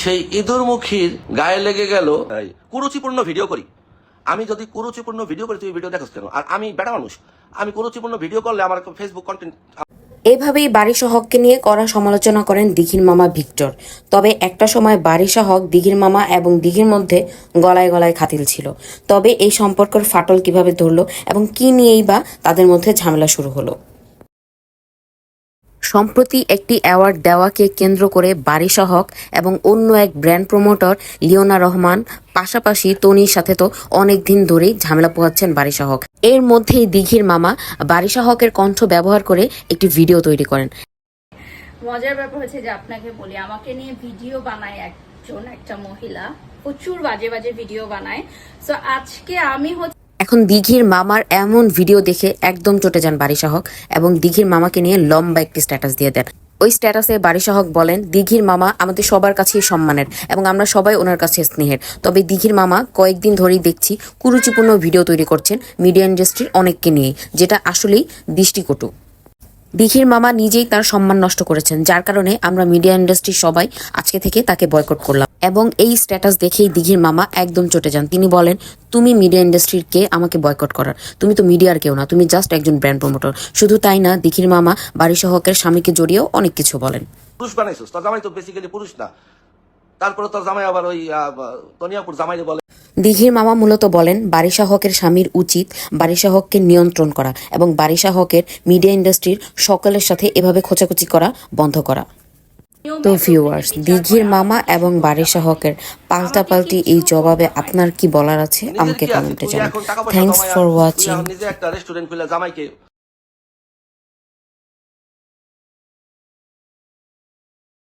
সেই ইঁদুরমুখীর গায়ে লেগে গেল কুরুচিপূর্ণ ভিডিও করি। আমি যদি কুরুচিপূর্ণ ভিডিও করি তুই ভিডিও দেখাস কেন? আর আমি বেটা মানুষ, আমি কুরুচিপূর্ণ ভিডিও করলে আমার ফেসবুক কন্টেন্ট। এভাবেই বারিশা হককে নিয়ে কড়া সমালোচনা করেন দিঘির মামা ভিক্টর। তবে একটা সময় বারিশা হক, দিঘির মামা এবং দিঘির মধ্যে গলায় গলায় খাতিল ছিল। তবে এই সম্পর্কের ফাটল কিভাবে ধরলো এবং কি নিয়েই বা তাদের মধ্যে ঝামেলা শুরু হলো? সম্প্রতি একটি অ্যাওয়ার্ড দেওয়াকে কেন্দ্র করে বারিশা হক এবং অন্য এক ব্র্যান্ড প্রমোটর লিওনা রহমান, পাশাপাশি তনির সাথে তো অনেক দিন ধরেই ঝামেলা পোহাচ্ছেন বারিশা হক। এর মধ্যেই দিঘির মামা বারিশা হকের কণ্ঠ ব্যবহার করে একটি ভিডিও তৈরি করেন। মজার ব্যাপার হচ্ছে যে আপনাকে বলি, আমাকে নিয়ে ভিডিও বানায় একটা মহিলা, প্রচুর বাজে বাজে ভিডিও বানায়। সো আজকে আমি এখন দিঘির মামার এমন ভিডিও দেখে একদম চটে যান বারিশা হক এবং দিঘির মামাকে নিয়ে লম্বা একটি স্ট্যাটাস দিয়ে দেন। ওই স্ট্যাটাসে বারিশা হক বলেন, দিঘির মামা আমাদের সবার কাছেই সম্মানের এবং আমরা সবাই ওনার কাছে স্নেহের। তবে দিঘির মামা কয়েকদিন ধরেই দেখছি কুরুচিপূর্ণ ভিডিও তৈরি করছেন মিডিয়া ইন্ডাস্ট্রির অনেককে নিয়ে, যেটা আসলেই দৃষ্টিকটু। দিঘির মামা নিজেই তার সম্মান নষ্ট করেছেন, যার কারণে আমরা মিডিয়া ইন্ডাস্ট্রির সবাই আজকে থেকে তাকে বয়কট করলাম। এবং এই স্ট্যাটাস দেখেই দিঘির মামা একদম চটে যান। তিনি বলেন, তুমি মিডিয়া ইন্ডাস্ট্রির কে আমাকে বয়কট করার? তুমি তো মিডিয়ার কেউ না, তুমি জাস্ট একজন ব্র্যান্ড প্রমোটর। শুধু তাই না, দিঘির মামা বারিশা হকের স্বামীকে জড়িয়েও অনেক কিছু বলেন। পুরুষ বানাইছিস, তোর জামাই তো বেসিক্যালি পুরুষ না। তারপরে তোর জামাই আবার ওই তনিয়াপুর জামাইরে বলে। দিঘির মামা মূলত বলেন, বারিশা হকের স্বামীর উচিত বারিশা হককে নিয়ন্ত্রণ করা এবং বারিশা হকের মিডিয়া ইন্ডাস্ট্রির সকলের সাথে এভাবে খোঁচাখুচি করা বন্ধ করা। তো ভিউয়ার্স, দিঘির মামা এবং বারিশা হকের পাল্টাপাল্টি এই জবাবে আপনার কি বলার আছে আমাকে কমেন্টে জানান। Thanks for watching. নিজে একটা রেস্টুরেন্ট খুলে জামাইকে